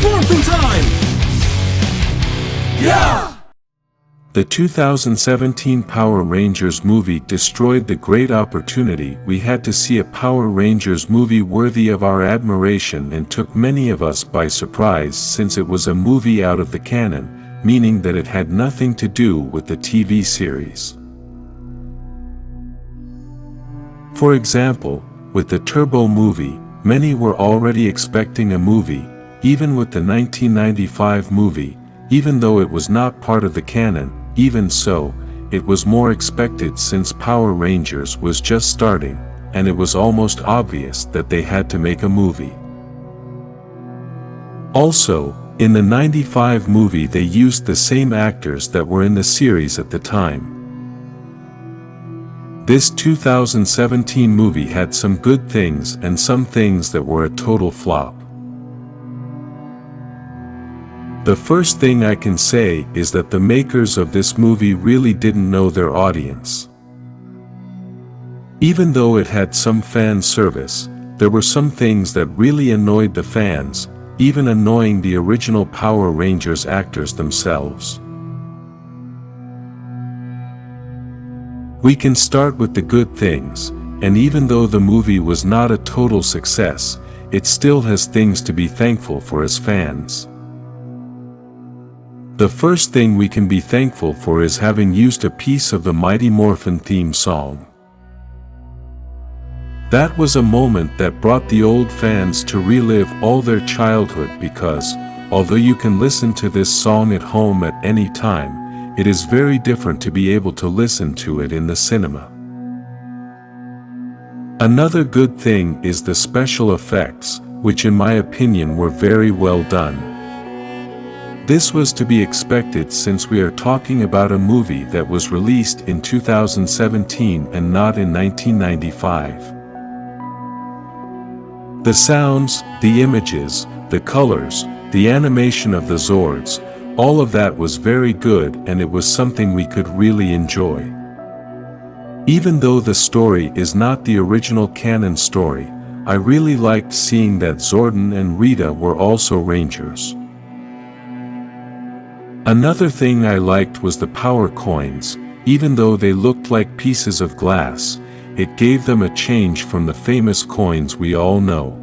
Morphin time! Yeah! The 2017 Power Rangers movie destroyed the great opportunity we had to see a Power Rangers movie worthy of our admiration and took many of us by surprise since it was a movie out of the canon, meaning that it had nothing to do with the TV series. For example, with the Turbo movie, many were already expecting a movie, even with the 1995 movie, even though it was not part of the canon. Even so, it was more expected since Power Rangers was just starting, and it was almost obvious that they had to make a movie. Also, in the 95 movie they used the same actors that were in the series at the time. This 2017 movie had some good things and some things that were a total flop. The first thing I can say is that the makers of this movie really didn't know their audience. Even though it had some fan service, there were some things that really annoyed the fans, even annoying the original Power Rangers actors themselves. We can start with the good things, and even though the movie was not a total success, it still has things to be thankful for as fans. The first thing we can be thankful for is having used a piece of the Mighty Morphin theme song. That was a moment that brought the old fans to relive all their childhood because, although you can listen to this song at home at any time, it is very different to be able to listen to it in the cinema. Another good thing is the special effects, which in my opinion were very well done. This was to be expected since we are talking about a movie that was released in 2017 and not in 1995. The sounds, the images, the colors, the animation of the Zords, all of that was very good and it was something we could really enjoy. Even though the story is not the original canon story, I really liked seeing that Zordon and Rita were also Rangers. Another thing I liked was the power coins. Even though they looked like pieces of glass, it gave them a change from the famous coins we all know.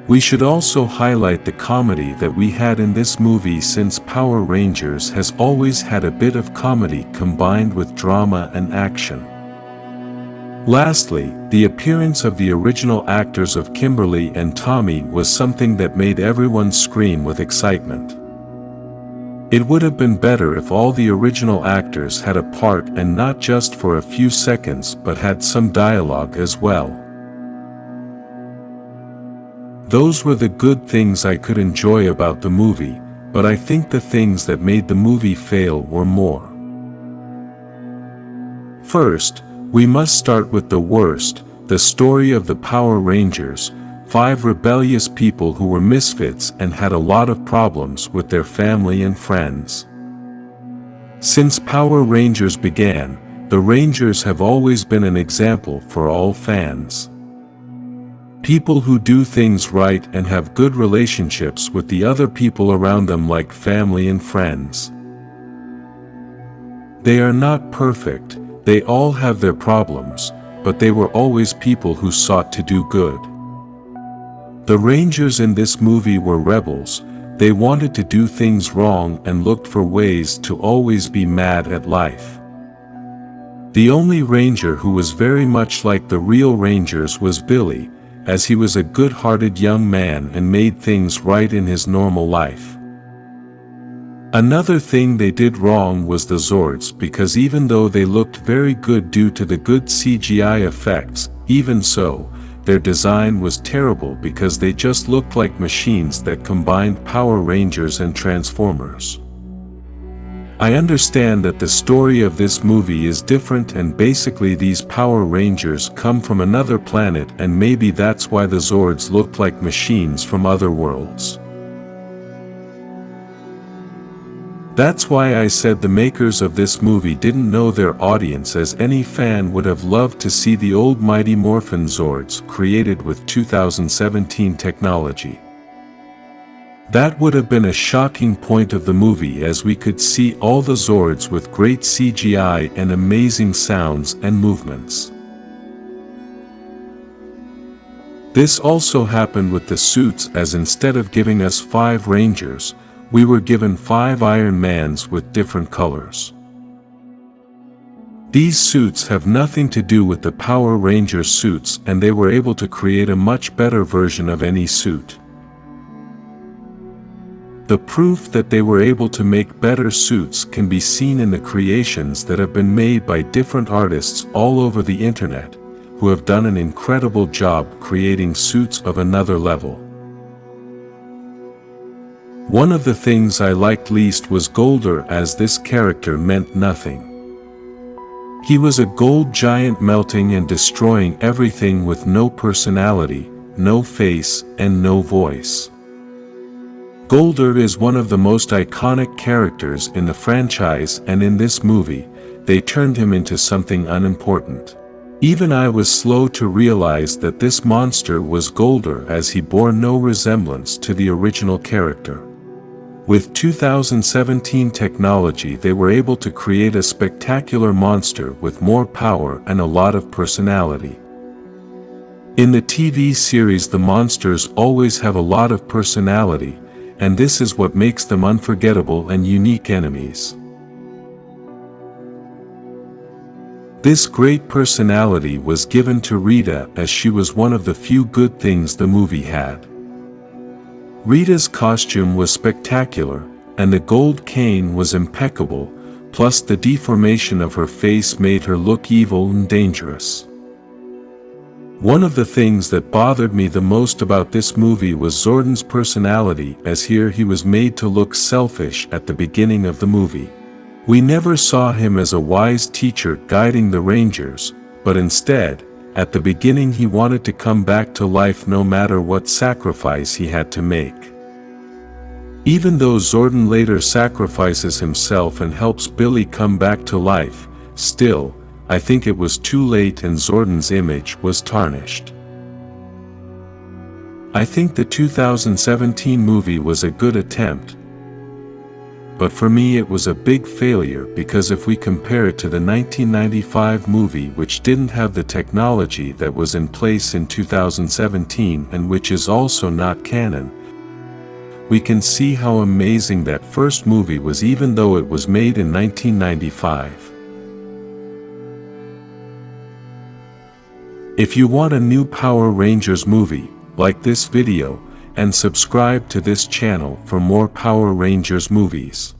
We should also highlight the comedy that we had in this movie since Power Rangers has always had a bit of comedy combined with drama and action. Lastly, the appearance of the original actors of Kimberly and Tommy was something that made everyone scream with excitement. It would have been better if all the original actors had a part and not just for a few seconds but had some dialogue as well. Those were the good things I could enjoy about the movie, but I think the things that made the movie fail were more. First, we must start with the worst, the story of the Power Rangers, 5 rebellious people who were misfits and had a lot of problems with their family and friends. Since Power Rangers began, the Rangers have always been an example for all fans. People who do things right and have good relationships with the other people around them like family and friends. They are not perfect, they all have their problems, but they were always people who sought to do good. The Rangers in this movie were rebels. They wanted to do things wrong and looked for ways to always be mad at life. The only Ranger who was very much like the real Rangers was Billy, as he was a good-hearted young man and made things right in his normal life. Another thing they did wrong was the Zords because even though they looked very good due to the good CGI effects, even so, their design was terrible because they just looked like machines that combined Power Rangers and Transformers. I understand that the story of this movie is different and basically these Power Rangers come from another planet and maybe that's why the Zords looked like machines from other worlds. That's why I said the makers of this movie didn't know their audience, as any fan would have loved to see the old Mighty Morphin Zords created with 2017 technology. That would have been a shocking point of the movie, as we could see all the Zords with great CGI and amazing sounds and movements. This also happened with the suits, as instead of giving us 5 Rangers, we were given 5 Iron Mans with different colors. These suits have nothing to do with the Power Ranger suits, and they were able to create a much better version of any suit. The proof that they were able to make better suits can be seen in the creations that have been made by different artists all over the internet, who have done an incredible job creating suits of another level. One of the things I liked least was Golder, as this character meant nothing. He was a gold giant melting and destroying everything with no personality, no face, and no voice. Golder is one of the most iconic characters in the franchise, and in this movie, they turned him into something unimportant. Even I was slow to realize that this monster was Golder, as he bore no resemblance to the original character. With 2017 technology, they were able to create a spectacular monster with more power and a lot of personality. In the TV series, the monsters always have a lot of personality, and this is what makes them unforgettable and unique enemies. This great personality was given to Rita, as she was one of the few good things the movie had. Rita's costume was spectacular, and the gold cane was impeccable, plus the deformation of her face made her look evil and dangerous. One of the things that bothered me the most about this movie was Zordon's personality, as here he was made to look selfish at the beginning of the movie. We never saw him as a wise teacher guiding the Rangers, but instead, at the beginning, he wanted to come back to life no matter what sacrifice he had to make. Even though Zordon later sacrifices himself and helps Billy come back to life, still, I think it was too late and Zordon's image was tarnished. I think the 2017 movie was a good attempt, but for me it was a big failure, because if we compare it to the 1995 movie, which didn't have the technology that was in place in 2017 and which is also not canon, we can see how amazing that first movie was, even though it was made in 1995. If you want a new Power Rangers movie, like this video, and subscribe to this channel for more Power Rangers movies.